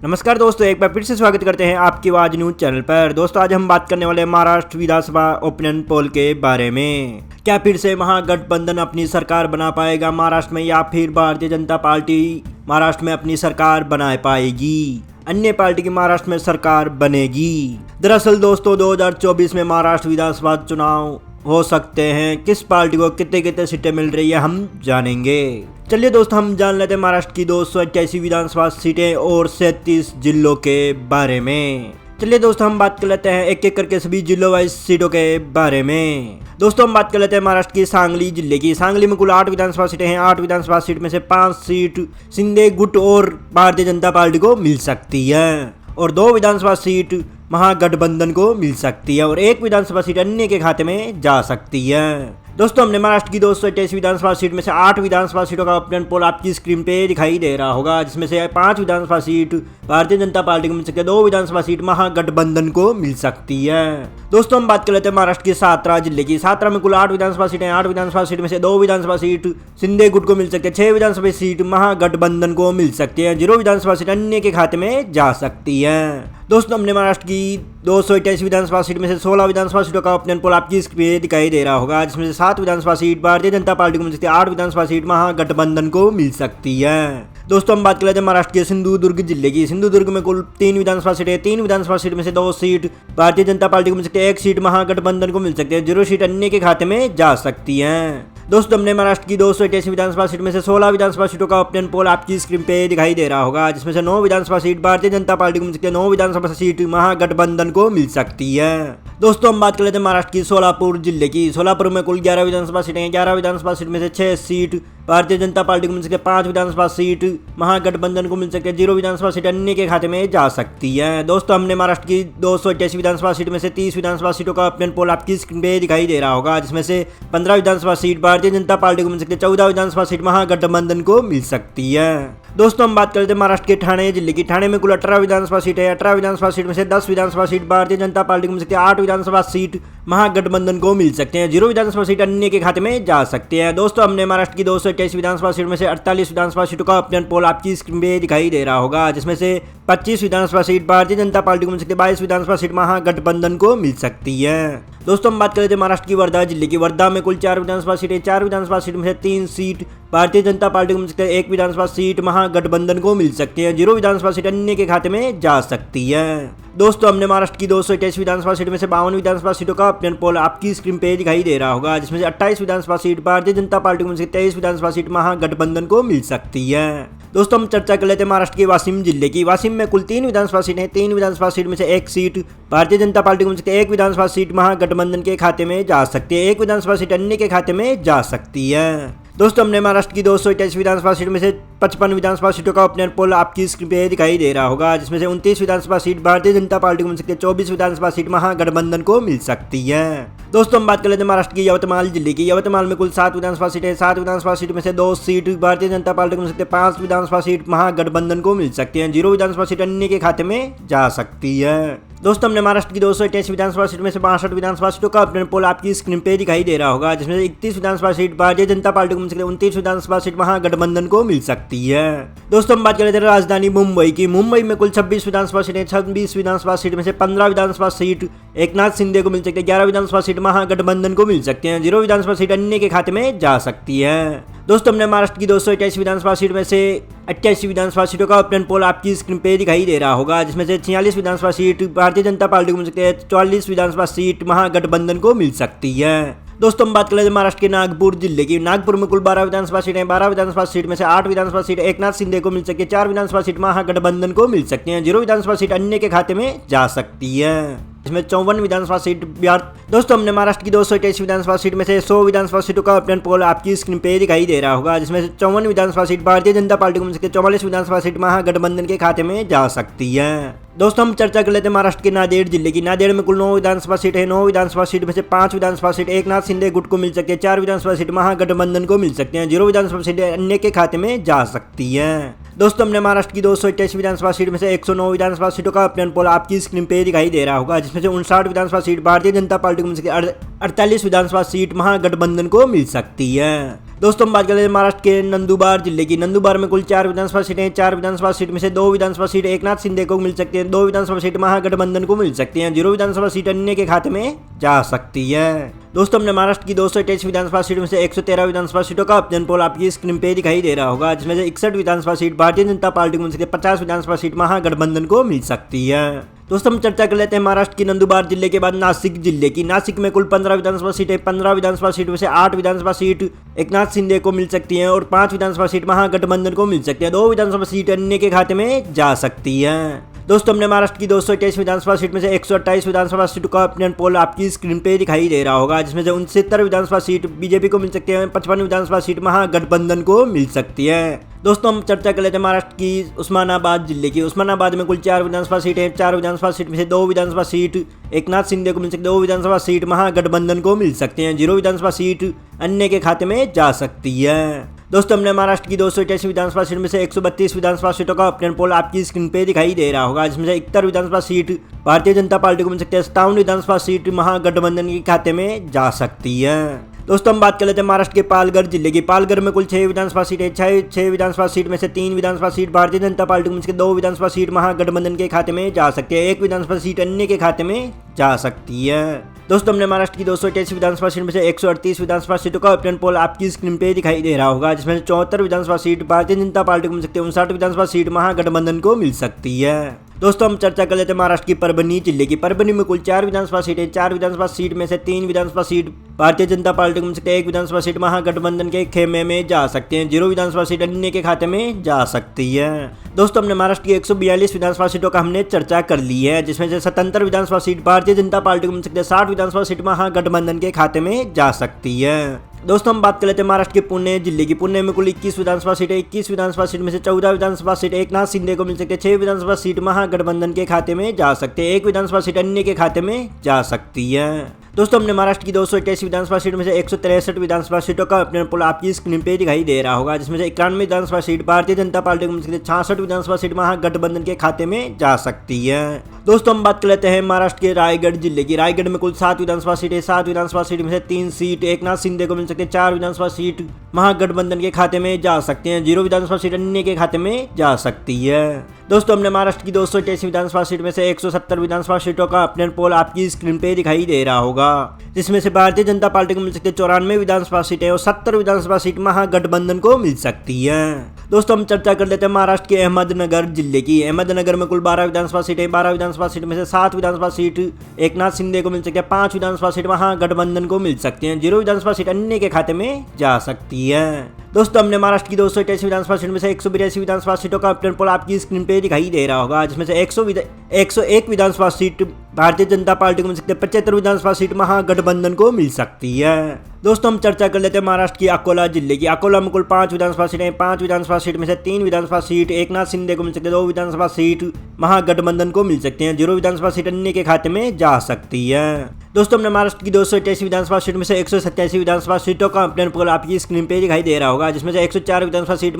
नमस्कार दोस्तों, एक बार फिर से स्वागत करते हैं आपकी आवाज न्यूज चैनल पर। दोस्तों आज हम बात करने वाले हैं महाराष्ट्र विधानसभा ओपिनियन पोल के बारे में। क्या फिर से महागठबंधन अपनी सरकार बना पाएगा महाराष्ट्र में, या फिर भारतीय जनता पार्टी महाराष्ट्र में अपनी सरकार बना पाएगी, अन्य पार्टी की महाराष्ट्र में सरकार बनेगी? दरअसल दोस्तों 2024 में महाराष्ट्र विधानसभा चुनाव हो सकते हैं। किस पार्टी को कितने कितने सीटें मिल रही है हम जानेंगे। चलिए दोस्तों हम जान लेते हैं महाराष्ट्र की 288 विधानसभा सीटें और 37 जिलों के बारे में। चलिए दोस्तों हम बात कर लेते हैं एक एक करके सभी जिलों वाइज सीटों के बारे में। दोस्तों हम बात कर लेते हैं महाराष्ट्र की सांगली जिले की। सांगली में कुल 8 विधानसभा सीटें हैं। 8 विधानसभा सीट में से 5 सीट शिंदे गुट और भारतीय जनता पार्टी को मिल सकती है, और 2 विधानसभा सीट महागठबंधन को मिल सकती है, और 1 विधानसभा सीट अन्य के खाते में जा सकती है। दोस्तों हमने महाराष्ट्र की 288 विधानसभा सीट में से 8 विधानसभा सीटों का ओपिनियन पोल आपकी स्क्रीन पे दिखाई दे रहा होगा, जिसमें से 5 विधानसभा सीट भारतीय जनता पार्टी को मिल सकती है, 2 विधानसभा सीट महागठबंधन को मिल सकती है। दोस्तों हम बात कर लेते हैं महाराष्ट्र के सातरा जिले की। सातरा में कुल 8 विधानसभा सीटें हैं। 8 विधानसभा सीट में से 2 विधानसभा सीट शिंदे गुट को मिल सकती है, 6 विधानसभा सीट महागठबंधन को मिल सकती है, 0 विधानसभा सीट अन्य के खाते में जा सकती है। दोस्तों हमने महाराष्ट्र की 288 विधानसभा सीट में से 16 विधानसभा सीटों का ओपिनियन पोल आपकी स्क्रीन पे दिखाई दे रहा होगा, जिसमें से 7 विधानसभा सीट भारतीय जनता पार्टी को मिल सकती है, 8 विधानसभा सीट महागठबंधन को मिल सकती है। दोस्तों हम बात कर लेते हैं महाराष्ट्र के सिंधुदुर्ग जिले की। सिंधुदुर्ग में कुल 3 विधानसभा सीटें हैं। 3 विधानसभा सीट में से 2 सीट भारतीय जनता पार्टी को मिल सकती है, 1 सीट महागठबंधन को मिल सकती है, 0 सीट अन्य के खाते में जा सकती है। दोस्तों हमने महाराष्ट्र की 288 विधानसभा सीट में से 16 विधानसभा सीटों का ओपिनियन पोल आपकी स्क्रीन पे दिखाई दे रहा होगा, जिसमें से 9 विधानसभा सीट भारतीय जनता पार्टी को मिल सकती है, 9 विधानसभा सीट महागठबंधन को मिल सकती है। दोस्तों हम बात कर लेते हैं महाराष्ट्र की सोलापुर जिले की। सोलापुर में कुल 11 विधानसभा सीटें हैं। 11 विधानसभा सीट में से 6 सीट भारतीय जनता पार्टी को मिल सकती है, 5 विधानसभा सीट महागठबंधन को मिल सकती है, 0 विधानसभा सीट अन्य के खाते में जा सकती है। दोस्तों हमने महाराष्ट्र की 288 विधानसभा सीट में से 30 विधानसभा सीटों का ओपिनियन पोल आपकी स्क्रीन पे दिखाई दे रहा होगा, जिसमें से 15 विधानसभा सीट भारतीय जनता पार्टी को मिल सकती है, 14 विधानसभा सीट महागठबंधन को मिल सकती है। दोस्तों हम बात करते हैं महाराष्ट्र के ठाणे जिले की। ठाणे में कुल 18 विधानसभा सीट है। 18 विधानसभा सीट में से 10 विधानसभा सीट भारतीय जनता पार्टी को मिल सकती है, 8 विधानसभा सीट महागठबंधन को मिल सकते हैं, 0 विधानसभा सीट अन्य के खाते में जा सकते हैं। दोस्तों हमने महाराष्ट्र की 228 विधानसभा सीट में से 48 विधानसभा सीटों का ओपिनियन पोल आपकी स्क्रीन पे दिखाई दे रहा होगा, जिसमें से 25 विधानसभा सीट भारतीय जनता पार्टी को मिल सकती है, 22 विधानसभा सीट महागठबंधन को मिल सकती है। दोस्तों हम बात कर लेते हैं महाराष्ट्र की वर्धा जिले की। वर्धा में कुल 4 विधानसभा सीटें। 4 विधानसभा सीट में से 3 सीट भारतीय जनता पार्टी को मिल सकती है, 1 विधानसभा सीट महागठबंधन को मिल सकती है, 0 विधानसभा सीट अन्य के खाते में जा सकती है। दोस्तों हमने महाराष्ट्र की 228 विधानसभा सीट में से 52 विधानसभा सीटों का ओपिनियन पोल आपकी स्क्रीन पे दिखाई दे रहा होगा, जिसमें से 28 विधानसभा सीट भारतीय जनता पार्टी को मिल सकती है, 23 विधानसभा सीट महागठबंधन को मिल सकती है। दोस्तों हम चर्चा कर लेते हैं महाराष्ट्र के वाशिम जिले की। वाशिम में कुल 3 विधानसभा सीटें हैं। 3 विधानसभा सीट में से 1 सीट भारतीय जनता पार्टी को मिल सकती है, 1 विधानसभा सीट महागठबंधन के खाते में जा सकती है, 1 विधानसभा सीट अन्य के खाते में जा सकती है। दोस्तों हमने महाराष्ट्र की 228 विधानसभा सीट में से 55 विधानसभा सीटों का ओपिनियन पोल आपकी स्क्रीन पे दिखाई दे रहा होगा, जिसमें से 29 विधानसभा सीट भारतीय जनता पार्टी को मिल सकती है, 24 विधानसभा सीट महागठबंधन को मिल सकती है। दोस्तों हम बात कर लेते हैं महाराष्ट्र की यवतमाल जिले की। यवतमाल में कुल 7 विधानसभा सीटें। 7 विधानसभा सीट में से 2 सीट भारतीय जनता पार्टी को मिल सकती है, 5 विधानसभा सीट महागठबंधन को मिल सकती है, 0 विधानसभा सीट अन्य के खाते में जा सकती है। दोस्तों हमने महाराष्ट्र की 288 विधानसभा सीट में से 62 विधानसभा सीटों का ओपिनियन पोल आपकी स्क्रीन पे दिखाई दे रहा होगा, जिसमें से 31 विधानसभा सीट भारतीय जनता पार्टी को मिल सकती है, 29 विधानसभा सीट महागठबंधन को मिल सकती है। दोस्तों हम बात कर लेते हैं राजधानी मुंबई की। मुंबई में कुल 26 विधानसभा सीटें। 26 विधानसभा सीट में से 15 विधानसभा सीट एकनाथ शिंदे को मिल सकती है, 11 विधानसभा सीट महागठबंधन को मिल सकते हैं, 0 विधानसभा सीट अन्य के खाते में जा सकती है। दोस्तों हमने महाराष्ट्र की 228 विधानसभा सीट में से 88 विधानसभा सीटों का ओपिनियन पोल आपकी स्क्रीन पे दिखाई दे रहा होगा, जिसमें से 46 विधानसभा सीट भारतीय जनता पार्टी को मिल सकती है, 44 विधानसभा सीट महागठबंधन को मिल सकती है। दोस्तों हम बात कर लेते हैं महाराष्ट्र के नागपुर जिले की। नागपुर में कुल 12 विधानसभा सीटें। 12 विधानसभा सीट में से 8 विधानसभा सीट एकनाथ शिंदे को मिल सकती है, 4 विधानसभा सीट महागठबंधन को मिल सकती हैं, 0 विधानसभा सीट अन्य के खाते में जा सकती है। इसमें 54 विधानसभा सीट बिहार। दोस्तों हमने महाराष्ट्र की 228 विधानसभा सीट में से 100 विधानसभा सीटों का ओपिनियन पोल आपकी स्क्रीन पे दिखाई दे रहा होगा, जिसमें से 54 विधानसभा सीट भारतीय जनता पार्टी को मिल सकती है, 44 विधानसभा सीट महागठबंधन के खाते में जा सकती है। दोस्तों हम चर्चा कर लेते हैं महाराष्ट्र के नांदेड़ जिले की। नांदेड़ में कुल 9 विधानसभा सीट है। 9 विधानसभा सीट में से 5 विधानसभा सीट एकनाथ शिंदे गुट को मिल सकती है, 4 विधानसभा सीट महागठबंधन को मिल सकते हैं, 0 विधानसभा सीट अन्य के खाते में जा सकती है। दोस्तों हमने महाराष्ट्र की 228 विधानसभा सीट में से 109 विधानसभा सीटों का ओपिनियन पोल आपकी स्क्रीन पे दिखाई दे रहा होगा, जिसमें से 59 विधानसभा सीट भारतीय जनता पार्टी को मिल सकती है, 48 विधानसभा सीट महागठबंधन को मिल सकती है। दोस्तों हम बात करें महाराष्ट्र के नंदुरबार जिले की। नंदुरबार में कुल 4 विधानसभा सीटें हैं। 4 विधानसभा सीट में से 2 विधानसभा सीट एकनाथ शिंदे को मिल सकती हैं, 2 विधानसभा सीट महागठबंधन को मिल सकती हैं, 0 विधानसभा सीट अन्य के खाते में जा सकती है। दोस्तों हमने महाराष्ट्र की 228 विधानसभा सीट में से 113 विधानसभा सीटों का ऑप्शन पोल आपकी स्क्रीन पे दिखाई दे रहा होगा, जिसमें से 61 विधानसभा सीट भारतीय जनता पार्टी को मिल सकती है, 50 विधानसभा सीट महागठबंधन को मिल सकती है। दोस्तों हम चर्चा कर लेते हैं महाराष्ट्र की नंदुरबार जिले के बाद नासिक जिले की। नासिक में कुल 15 विधानसभा सीटें। 15 विधानसभा सीट में से 8 विधानसभा सीट एकनाथ शिंदे को मिल सकती हैं और 5 विधानसभा सीट महागठबंधन को मिल सकती है, 2 विधानसभा सीट अन्य के खाते में जा सकती है। दोस्तों हमने महाराष्ट्र की 228 विधानसभा सीट में से 128 विधानसभा सीटों का ऑपिनियन पोल आपकी स्क्रीन पे दिखाई दे रहा होगा, जिसमें से 69 विधानसभा सीट बीजेपी को मिल सकती है, 55 विधानसभा सीट महागठबंधन को मिल सकती है। दोस्तों हम चर्चा कर लेते हैं महाराष्ट्र की उस्मानाबाद जिले की। उस्मानाबाद में कुल 4 विधानसभा सीटें। 4 विधानसभा सीट में से 2 विधानसभा सीट एकनाथ शिंदे को मिल सकती है, 2 विधानसभा सीट महागठबंधन को मिल सकते हैं, 0 विधानसभा सीट अन्य के खाते में जा सकती है। दोस्तों हमने महाराष्ट्र की 288 विधानसभा सीट में से 132 विधानसभा सीटों का ऑपिनियन पोल आपकी स्क्रीन पे दिखाई दे रहा होगा, जिसमें से 71 विधानसभा सीट भारतीय जनता पार्टी को मिल सकती है, 57 विधानसभा सीट महागठबंधन के खाते में जा सकती है। दोस्तों हम बात कर लेते हैं महाराष्ट्र के पालघर जिले की। पालघर में कुल 6 विधानसभा सीटें। 6 विधानसभा सीट में से 3 विधानसभा सीट भारतीय जनता पार्टी को मिल सकती है, 2 विधानसभा सीट महागठबंधन के खाते में जा सकती है, 1 विधानसभा सीट अन्य के खाते में जा सकती है। दोस्तों हमने महाराष्ट्र की 288 विधानसभा सीट में से 138 विधानसभा सीटों का ऑपिनियन पोल आपकी स्क्रीन पे दिखाई दे रहा होगा, जिसमें से 74 विधानसभा सीट भारतीय जनता पार्टी को मिल सकती है, 59 विधानसभा सीट महागठबंधन को मिल सकती है। दोस्तों हम चर्चा कर लेते हैं महाराष्ट्र की परभनी जिले की। परभनी में कुल 4 विधानसभा सीटें। 4 विधानसभा सीट में से 3 विधानसभा सीट भारतीय जनता पार्टी को मिल सकती है, 1 विधानसभा सीट महागठबंधन के खेमे में जा सकते हैं, 0 विधानसभा सीट अन्य के खाते में जा सकती है। दोस्तों हमने महाराष्ट्र की 142 विधानसभा सीटों का हमने चर्चा कर ली है, जिसमें से 77 विधानसभा सीट भारतीय जनता पार्टी को मिल सकती है, 60 विधानसभा सीट महागठबंधन के खाते में जा सकती है। दोस्तों हम बात कर लेते हैं महाराष्ट्र के पुणे जिले की। पुणे में कुल 21 विधानसभा सीटें। 21 विधानसभा सीट में से 14 विधानसभा सीट एकनाथ शिंदे को मिल सकती है, 6 विधानसभा सीट महागठबंधन के खाते में जा सकते हैं, 1 विधानसभा सीट अन्य के खाते में जा सकती है। दोस्तों हमने महाराष्ट्र की 288 विधानसभा सीट में से 163 विधानसभा सीटों का ऑपिनियन पोल आपकी स्क्रीन पे दिखाई दे रहा होगा, जिसमें से 91 विधानसभा सीट भारतीय जनता पार्टी को मिल सकती है, 66 विधानसभा सीट महागठबंधन के खाते में जा सकती है। दोस्तों हम बात कर लेते हैं महाराष्ट्र के रायगढ़ जिले की। रायगढ़ में कुल 7 विधानसभा सीटें। 7 विधानसभा सीट में से 3 सीट एकनाथ शिंदे को मिल सकती है, 4 विधानसभा सीट महागठबंधन के खाते में जा सकते हैं, 0 विधानसभा सीट अन्य के खाते में जा सकती है। दोस्तों हमने महाराष्ट्र की 288 विधानसभा सीट में से 170 विधानसभा सीटों का ऑपिनियन पोल आपकी स्क्रीन पे दिखाई दे रहा होगा, जिसमें से भारतीय जनता पार्टी को मिल सकती है 94 विधानसभा सीटें और 70 विधानसभा सीट महागठबंधन को मिल सकती है। दोस्तों हम चर्चा कर लेते हैं महाराष्ट्र के अहमदनगर जिले की। अहमदनगर में कुल 12 विधानसभा सीटें। 12 विधानसभा सीट में से 7 विधानसभा सीट एकनाथ शिंदे को मिल सकती है, 5 विधानसभा सीट महागठबंधन को मिल सकती है, 0 विधानसभा सीट अन्य के खाते में जा सकती है। दोस्तों हमने महाराष्ट्र की 288 विधानसभा सीट में से 182 विधानसभा सीटों का ऑपिनियन पोल आपकी स्क्रीन पे दिखाई दे रहा होगा, जिसमें से 101 विधानसभा सीट भारतीय जनता पार्टी को मिल सकती है, 75 विधानसभा सीट महागठबंधन को मिल सकती है। दोस्तों हम चर्चा कर लेते हैं महाराष्ट्र की अकोला जिले की। अकोला में कुल 5 विधानसभा सीटें। 5 विधानसभा सीट में से 3 विधानसभा सीट एकनाथ शिंदे को मिल सकती है, 2 विधानसभा सीट महागठबंधन को मिल सकती हैं, 0 विधानसभा सीट अन्य के खाते में जा सकती है। दोस्तों हमने महाराष्ट्र की 288 विधानसभा सीट में से 187 विधानसभा सीटों का ऑपिनियन पोल आपकी स्क्रीन पे दिखाई दे रहा होगा, जिसमें से 104 विधानसभा सीट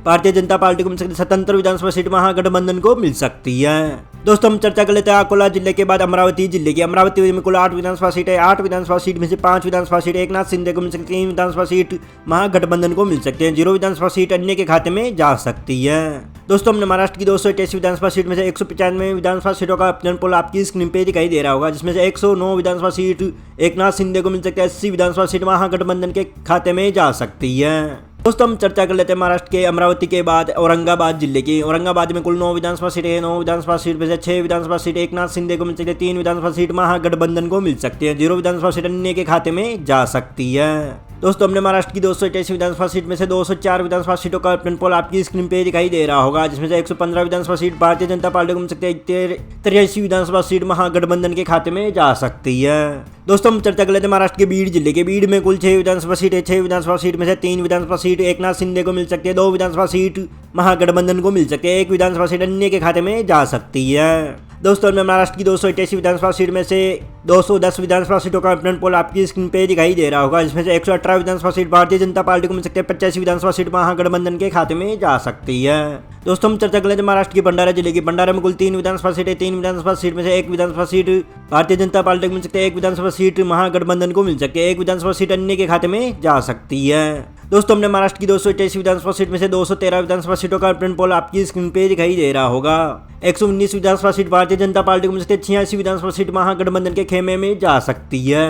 भारतीय जनता पार्टी को मिल सकती है, 77 विधानसभा सीट महागठबंधन को मिल सकती है। दोस्तों हम चर्चा कर लेते हैं अकोला जिले के बाद अमरावती जिले की। अमरावती में कुल 8 विधानसभा सीटें। 8 विधानसभा सीट में से 5 विधानसभा सीट एकनाथ शिंदे को मिल सकती है, 3 विधानसभा सीट महागठबंधन को मिल सकते हैं, 0 विधानसभा सीट अन्य के खाते में जा सकती है। दोस्तों हमने महाराष्ट्र की 288 विधानसभा सीट में से 195 विधानसभा सीटों का ऑपिनियन पोल आपकी स्क्रीन पे दिखाई दे रहा होगा, जिसमें से 109 विधानसभा सीट एकनाथ शिंदे को मिल सकती है, 80 विधानसभा सीट महागठबंधन के खाते में जा सकती है। दोस्तों हम चर्चा कर लेते हैं महाराष्ट्र के अमरावती के बाद औरंगाबाद जिले की। औरंगाबाद में कुल 9 विधानसभा सीटें हैं। 9 विधानसभा सीट में से 6 विधानसभा सीट एकनाथ शिंदे को मिल सकती है, 3 विधानसभा सीट महागठबंधन को मिल सकती है, 0 विधानसभा सीट अन्य के खाते में जा सकती है। दोस्तों हमने महाराष्ट्र की 288 विधानसभा सीट में से 204 विधानसभा सीटों का ऑपिनियन पोल आपकी स्क्रीन पे दिखाई दे रहा होगा, जिसमें से 115 विधानसभा सीट भारतीय जनता पार्टी को मिल सकती है, 83 विधानसभा सीट महागठबंधन के खाते में जा सकती है। दोस्तों हम चर्चा कर लेते हैं महाराष्ट्र के बीड़ जिले के। बीड़ में कुल 6 विधानसभा सीटें। 6 विधानसभा सीट में से 3 विधानसभा सीट एकनाथ शिंदे को मिल सकती है, 2 विधानसभा सीट महागठबंधन को मिल सकती है, 1 विधानसभा सीट अन्य के खाते में जा सकती है। दोस्तों हमने महाराष्ट्र की 288 विधानसभा सीट में से 210 विधानसभा सीटों का ऑपिनियन पोल आपकी स्क्रीन पे दिखाई दे रहा होगा, जिसमें से 118 विधानसभा सीट भारतीय जनता पार्टी को मिल सकती है, 85 विधानसभा सीट महागठबंधन के खाते में जा सकती है। दोस्तों हम चर्चा कर लेते हैं महाराष्ट्र की भंडारा जिले की। भंडारा में कुल 3 विधानसभा सीटें। 3 विधानसभा सीट में से 1 विधानसभा सीट भारतीय जनता पार्टी को मिल सकती है, 1 विधानसभा सीट महागठबंधन को मिल सकती है, 1 विधानसभा सीट अन्य के खाते में जा सकती है। दोस्तों हमने महाराष्ट्र की 288 विधानसभा सीट में से 213 विधानसभा सीटों का अपडेट पोल आपकी स्क्रीन पे दिखाई दे रहा होगा। 119 विधानसभा सीट भारतीय जनता पार्टी को मिल सकती है, 86 विधानसभा सीट महागठबंधन के खेमे में जा सकती है।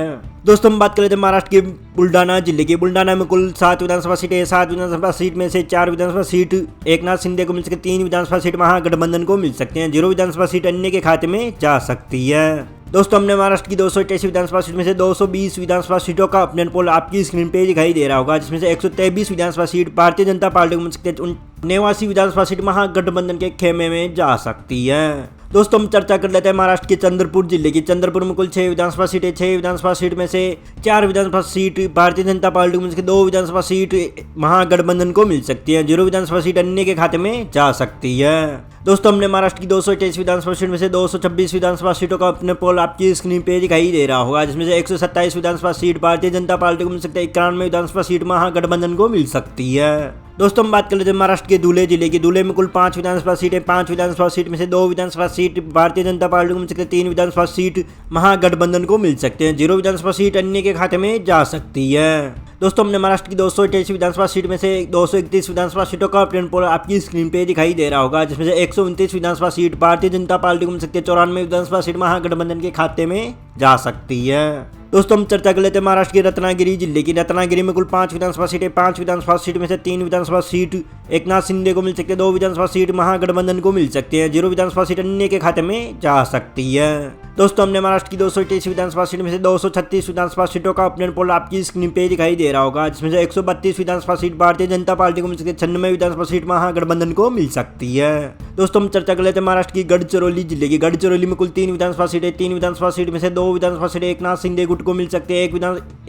दोस्तों हम बात कर लेते हैं महाराष्ट्र के बुल्डाना जिले की। बुल्डाना में कुल 7 विधानसभा सीटें हैं। 7 विधानसभा सीट में से 4 विधानसभा सीट एकनाथ शिंदे को मिल सकती है, 3 विधानसभा सीट महागठबंधन को मिल सकते हैं, 0 विधानसभा सीट अन्य के खाते में जा सकती है। दोस्तों हमने महाराष्ट्र की 288 विधानसभा सीट में से 220 विधानसभा सीटों का अपडेट पोल आपकी स्क्रीन पे दिखाई दे रहा होगा, जिसमें से 123 विधानसभा सीट भारतीय जनता पार्टी को मिल सकती है, 89 विधानसभा सीट महागठबंधन के खेमे में जा सकती है। दोस्तों हम चर्चा कर लेते हैं महाराष्ट्र के चंद्रपुर जिले की। चंद्रपुर में कुल 6 विधानसभा सीटें। 6 विधानसभा सीट में से 4 विधानसभा सीट भारतीय जनता पार्टी को मिल सकती है, 2 विधानसभा सीट महागठबंधन को मिल सकती है, 0 विधानसभा सीट अन्य के खाते में जा सकती है। दोस्तों हमने महाराष्ट्र की 228 विधानसभा सीट में से 226 विधानसभा सीटों का अपने पोल आपकी स्क्रीन पे दिखाई दे रहा होगा, जिसमें से 127 विधानसभा सीट भारतीय जनता पार्टी को मिल सकती है, 91 विधानसभा सीट महागठबंधन को मिल सकती है। दोस्तों हम बात कर लेते हैं महाराष्ट्र के धुले जिले की। धुले में कुल 5 विधानसभा सीटें। 5 विधानसभा सीट में से 2 विधानसभा सीट भारतीय जनता पार्टी को मिल सकती है, 3 विधानसभा सीट महागठबंधन को मिल सकते हैं, 0 विधानसभा सीट अन्य के खाते में जा सकती है। दोस्तों हमने महाराष्ट्र की 288 विधानसभा सीट में से 231 विधानसभा सीटों का अपडेट पोल आपकी स्क्रीन पे दिखाई दे रहा होगा, जिसमें से 129 विधानसभा सीट भारतीय जनता पार्टी को मिल सकती है, 94 विधानसभा सीट महागठबंधन के खाते में जा सकती है। दोस्तों हम चर्चा कर लेते हैं महाराष्ट्र के रत्नागिरी जिले की। रत्नागिरी में कुल 5 विधानसभा सीटें। 5 विधानसभा सीट में से 3 विधानसभा सीट एकनाथ शिंदे को मिल सकती है, 2 विधानसभा सीट महागठबंधन को मिल सकती है, 0 विधानसभा सीट अन्य के खाते में जा सकती है। दोस्तों हमने महाराष्ट्र की 228 विधानसभा सीट में से 236 विधानसभा सीटों का अपडेट पोल आपकी स्क्रीन पे दिखाई दे रहा होगा, जिसमें से 132 विधानसभा सीट भारतीय जनता पार्टी को मिल सकती है, 96 विधानसभा सीट महागठबंधन को मिल सकती है। दोस्तों हम चर्चा कर लेते हैं महाराष्ट्र की गढ़चिरौली जिले की। गढ़चिरौली में कुल 3 विधानसभा सीटें। 3 विधानसभा सीट में से 2 विधानसभा सीटें एकनाथ शिंदे गुट को मिल सकती है,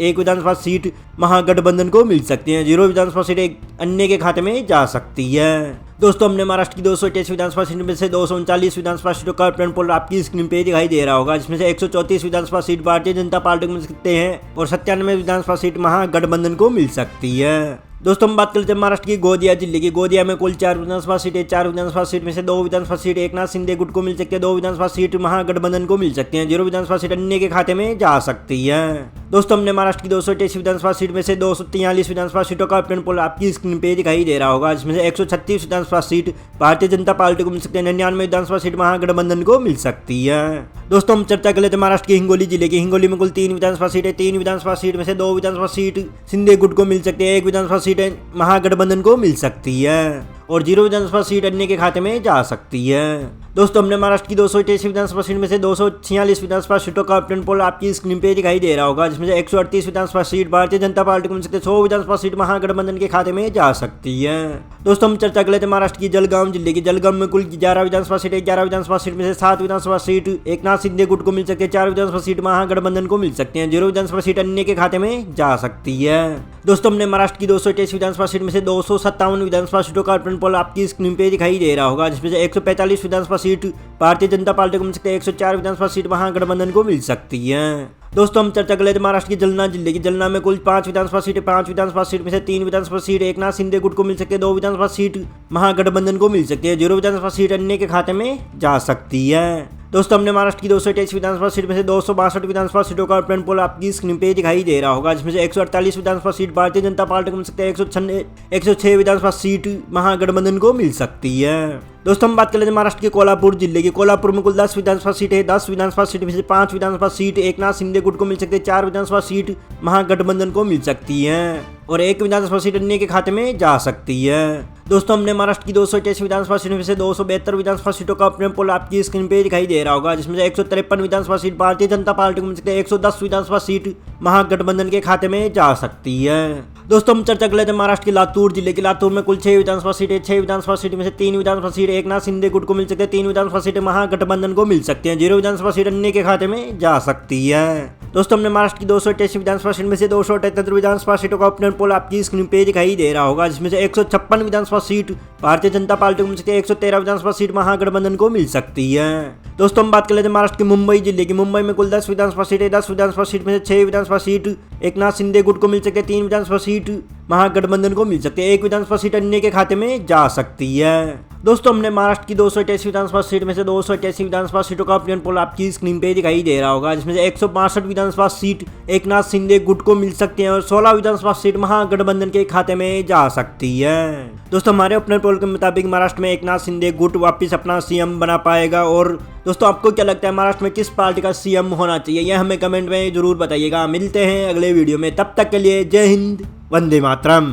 1 विधानसभा सीट महागठबंधन को मिल सकती है, 0 विधानसभा सीट अन्य के खाते में जा सकती है। दोस्तों हमने महाराष्ट्र की 228 विधानसभा सीट में से 239 विधानसभा सीटों का अपडेट पोल आपकी स्क्रीन पे दिखाई दे रहा होगा, जिसमें से 134 विधानसभा सीट भारतीय जनता पार्टी को मिल सकते हैं और 97 विधानसभा सीट महागठबंधन को मिल सकती है। दोस्तों हम बात करते हैं महाराष्ट्र की गोंदिया जिले की। गोंदिया में कुल 4 विधानसभा सीटें। 4 विधानसभा सीट में से 2 विधानसभा सीट एकनाथ शिंदे गुट को मिल सकती है, 2 विधानसभा सीट महागठबंधन को मिल सकती है, 0 विधानसभा सीट अन्य के खाते में जा सकती है। दोस्तों हमने महाराष्ट्र की 228 विधानसभा सीट में से 243 विधानसभा सीटों का अपडेट पोल आपकी स्क्रीन पे दिखाई दे रहा होगा, जिसमें से 136 विधानसभा सीट भारतीय जनता पार्टी को मिल सकती है, 99 विधानसभा सीट महागठबंधन को मिल सकती है। दोस्तों हम चर्चा कर लेते हैं महाराष्ट्र के हिंगोली जिले की। हिंगोली में कुल 3 विधानसभा सीटें। 3 विधानसभा सीट में से 2 विधानसभा सीट शिंदे गुट को मिल सकती है, 1 विधानसभा सीट महागठबंधन को मिल सकती है और 0 विधानसभा सीट अन्य के खाते में जा सकती है। दोस्तों हमने महाराष्ट्र की 288 विधानसभा सीट में से 246 विधानसभा सीटों का अपडेट पोल आपकी स्क्रीन पे दिखाई दे रहा होगा, जिसमें से 138 विधानसभा सीट भारतीय जनता पार्टी को मिल सकती है, 100 विधानसभा सीट महागठबंधन के खाते में जा सकती है। दोस्तों हम चर्चा कर लेते हैं महाराष्ट्र की जलगांव जिले की। जलगांव में कुल 11 विधानसभा सीटें। 11 विधानसभा सीट में से 7 विधानसभा सीट एकनाथ शिंदे गुट को मिल सकती है, 4 विधानसभा सीट महागठबंधन को मिल सकती है, 0 विधानसभा सीट अन्य के खाते में जा सकती है। दोस्तों हमने महाराष्ट्र की 228 विधानसभा सीट में से 257 विधानसभा सीटों का अपडेट पोल आपकी स्क्रीन पे दिखाई दे रहा होगा, जिसमें से 145 विधानसभा सीट भारतीय जनता पार्टी को मिल सकती है, 104 विधानसभा सीट महागठबंधन को मिल सकती है। दोस्तों हम चर्चा कर लेते हैं महाराष्ट्र की जलना जिले की। जलना में कुल 5 विधानसभा सीटें। 5 विधानसभा सीट में से 3 विधानसभा सीट एकनाथ शिंदे गुट को मिल सकती है, 2 विधानसभा सीट महागठबंधन को मिल सकती है, 0 विधानसभा सीट अन्य के खाते में जा सकती है। दोस्तों हमने महाराष्ट्र की 228 विधानसभा सीट में से 262 विधानसभा सीटों का अपडेट पोल आपकी स्क्रीन पे दिखाई दे रहा होगा, जिसमें से 148 विधानसभा सीट भारतीय जनता पार्टी को मिल सकती है, 106 विधानसभा सीट महागठबंधन को मिल सकती है। दोस्तों हम बात कर लेते हैं महाराष्ट्र के कोल्हापुर जिले की। कोल्हापुर में कुल 10 विधानसभा सीट है। 10 विधानसभा सीट में से 5 विधानसभा सीट एकनाथ शिंदे गुट को मिल सकती है, 4 विधानसभा सीट महागठबंधन को मिल सकती है और 1 विधानसभा सीट अन्य के खाते में जा सकती है। दोस्तों हमने महाराष्ट्र की 288 विधानसभा सीट में से 272 विधानसभा सीटों का अपडेट पोल आपकी स्क्रीन पे दिखाई दे रहा होगा, जिसमें से 153 विधानसभा सीट भारतीय जनता पार्टी को मिल सकती है, 110 विधानसभा सीट महागठबंधन के खाते में जा सकती है। दोस्तों हम चर्चा कर लेते हैं महाराष्ट्र के लातूर जिले की। लातूर में कुल 6 विधानसभा सीटें। 6 विधानसभा सीट में से 3 विधानसभा सीट एकनाथ शिंदे गुट को मिल सकते हैं, 3 विधानसभा सीटें महागठबंधन को मिल सकती हैं, 0 विधानसभा सीट अन्य के खाते में जा सकती है। दोस्तों हमने महाराष्ट्र की 288 विधानसभा सीट में से 278 विधानसभा सीटों का अपडेट पोल आपकी स्क्रीन पे दिखाई दे रहा होगा, जिसमें से 156 विधानसभा सीट भारतीय जनता पार्टी को मिल सकती है, 113 विधानसभा सीट महागठबंधन को मिल सकती है। दोस्तों हम बात कर लेते हैं महाराष्ट्र के मुंबई जिले की। मुंबई में कुल 10 विधानसभा सीटें। 10 विधानसभा सीट में से 6 विधानसभा सीट एकनाथ शिंदे गुट को मिल सकती है, 3 विधानसभा सीट महागठबंधन को मिल सकती है। एक विधानसभा सीट अन्य के खाते में जा सकती है। दोस्तों हमने महाराष्ट्र की 288 विधानसभा सीट में से 288 विधानसभा सीटों का ओपिनियन पोल आपकी स्क्रीन पे दिखाई दे रहा होगा, जिसमें से 162 विधानसभा सीट एकनाथ शिंदे गुट को मिल सकती है और 16 विधानसभा सीट महागठबंधन के खाते में जा सकती है। दोस्तों हमारे ओपिनियन पोल के मुताबिक महाराष्ट्र में एकनाथ शिंदे गुट वापिस अपना सीएम बना पाएगा। और दोस्तों आपको क्या लगता है महाराष्ट्र में किस पार्टी का सीएम होना चाहिए, यह हमें कमेंट में जरूर बताइएगा। मिलते हैं अगले वीडियो में, तब तक के लिए जय हिंद, वंदे मातरम।